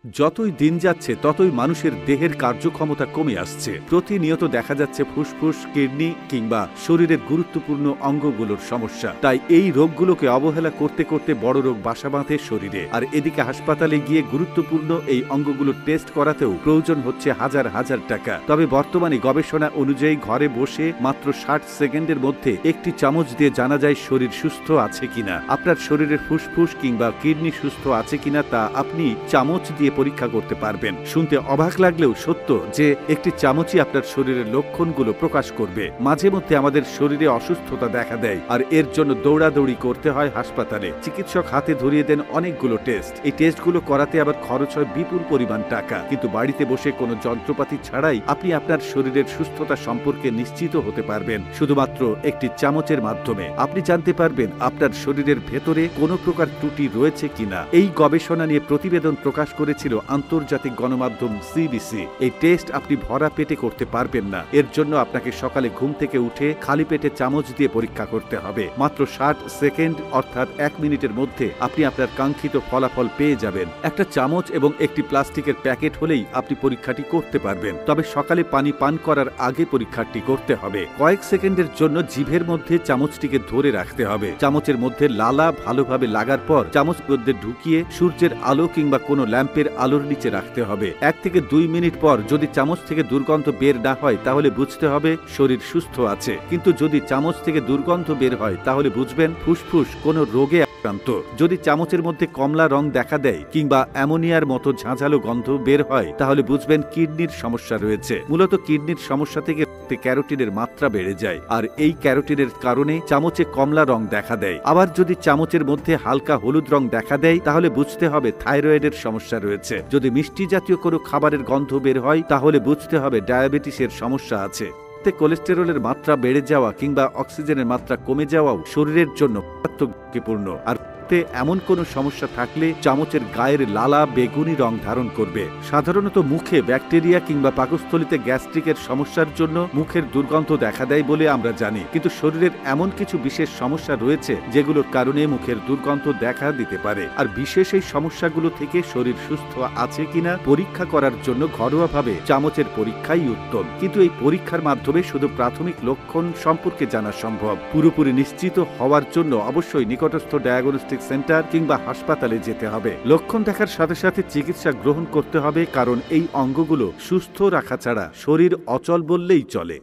যতই দিন যাচ্ছে ততই মানুষের দেহের কার্যক্ষমতা কমে আসছে। প্রতিনিয়ত দেখা যাচ্ছে ফুসফুস, কিডনি কিংবা শরীরের গুরুত্বপূর্ণ অঙ্গগুলোর সমস্যা। তাই এই রোগগুলোকে অবহেলা করতে করতে বড় রোগ বাসা বাঁধে শরীরে। আর এদিকে হাসপাতালে গিয়ে গুরুত্বপূর্ণ এই অঙ্গগুলোর টেস্ট করাতেও প্রয়োজন হচ্ছে হাজার হাজার টাকা। তবে বর্তমানে গবেষণা অনুযায়ী ঘরে বসে মাত্র 60 সেকেন্ডের মধ্যে একটি চামচ দিয়ে জানা যায় শরীর সুস্থ আছে কিনা। আপনার শরীরের ফুসফুস কিংবা কিডনি সুস্থ আছে কিনা তা আপনি চামচ দিয়ে পরীক্ষা করতে পারবেন। শুনতে অবাক লাগলেও সত্য যে একটি চামচই আপনার শরীরের লক্ষণগুলো প্রকাশ করবে। মাঝে মধ্যে আমাদের শরীরে অসুস্থতা দেখা দেয়, আর এর জন্য দৌড়াদৌড়ি করতে হয় হাসপাতালে। চিকিৎসক হাতে ধরিয়ে দেন অনেকগুলো টেস্ট। এই টেস্টগুলো করাতে আবার খরচ হয় বিপুল পরিমাণ টাকা। কিন্তু বাড়িতে বসে কোনো যন্ত্রপাতি ছাড়াই আপনি আপনার শরীরের সুস্থতা সম্পর্কে নিশ্চিত হতে পারবেন শুধুমাত্র একটি চামচের মাধ্যমে। আপনি জানতে পারবেন আপনার শরীরের ভেতরে কোনো প্রকার ত্রুটি রয়েছে কিনা। এই গবেষণা নিয়ে প্রতিবেদন প্রকাশ করেছিল আন্তর্জাতিক গণমাধ্যম সিবিসি। এই টেস্ট আপনি ভরা পেটে করতে পারবেন না। এর জন্য আপনাকে সকালে ঘুম থেকে উঠে খালি পেটে চামচ দিয়ে পরীক্ষা করতে হবে। মাত্র 60 সেকেন্ড অর্থাৎ 1 মিনিটের মধ্যে আপনি আপনার কাঙ্ক্ষিত ফলাফল পেয়ে যাবেন। একটা চামচ এবং একটি প্লাস্টিকের প্যাকেট হলেই আপনি পরীক্ষাটি করতে পারবেন। তবে সকালে পানি পান করার আগে পরীক্ষাটি করতে হবে। কয়েক সেকেন্ডের জন্য জিভের মধ্যে চামচটিকে ধরে রাখতে হবে। চামচের মধ্যে লালা ভালোভাবে লাগার পর চামচ মধ্যে ঢুকিয়ে সূর্যের আলো কিংবা কোনো ল্যাম্পের আলোর নিচে রাখতে হবে। 1 থেকে 2 মিনিট পর যদি চামচ থেকে দুর্গন্ধ বের না হয় তাহলে বুঝতে হবে শরীর সুস্থ আছে। কিন্তু যদি চামচ থেকে দুর্গন্ধ বের হয় তাহলে বুঝবেন ফুসফুস কোনো রোগে আক্রান্ত। যদি চামচের মধ্যে কমলা রং দেখা দেয় কিংবা অ্যামোনিয়ার মতো ঝাঁঝালো গন্ধ বের হয় তাহলে বুঝবেন কিডনির সমস্যা রয়েছে। মূলত কিডনির সমস্যা থেকে ক্যারোটিনের মাত্রা বেড়ে যায়, আর এই ক্যারোটিনের কারণে চামচে কমলা রং দেখা দেয়। আবার যদি চামচের মধ্যে হালকা হলুদ রং দেখা দেয় তাহলে বুঝতে হবে থাইরয়েডের সমস্যা রয়েছে। যদি মিষ্টি জাতীয় কোনো খাবারের গন্ধ বের হয় তাহলে বুঝতে হবে ডায়াবেটিসের সমস্যা আছে। কোলেস্টেরলের মাত্রা বেড়ে যাওয়া কিংবা অক্সিজেনের মাত্রা কমে যাওয়াও শরীরের জন্য ঝুঁকিপূর্ণ। আর এমন কোন সমস্যা থাকলে চামচের গায়ের লালা বেগুনি রং ধারণ করবে। সাধারণত মুখে ব্যাকটেরিয়া কিংবা পাকস্থলীতে গ্যাস্ট্রিকের সমস্যার জন্য মুখের দুর্গন্ধ দেখা দেয় বলে আমরা জানি। কিন্তু শরীরের এমন কিছু বিশেষ সমস্যা রয়েছে যেগুলোর কারণে মুখের দুর্গন্ধ দেখা দিতে পারে। আর বিশেষ এই সমস্যাগুলো থেকে শরীর সুস্থ আছে কিনা পরীক্ষা করার জন্য ঘরোয়াভাবে চামচের পরীক্ষাই উত্তম। কিন্তু এই পরীক্ষার মাধ্যমে শুধু প্রাথমিক লক্ষণ সম্পর্কে জানা সম্ভব। পুরোপুরি নিশ্চিত হওয়ার জন্য অবশ্যই নিকটস্থ ডায়াগনস্টিক সেন্টার কিংবা হাসপাতালে যেতে হবে। লক্ষণ দেখার সাথে সাথে চিকিৎসা গ্রহণ করতে হবে, কারণ এই অঙ্গগুলো সুস্থ রাখা ছাড়া শরীর অচল বললেই চলে।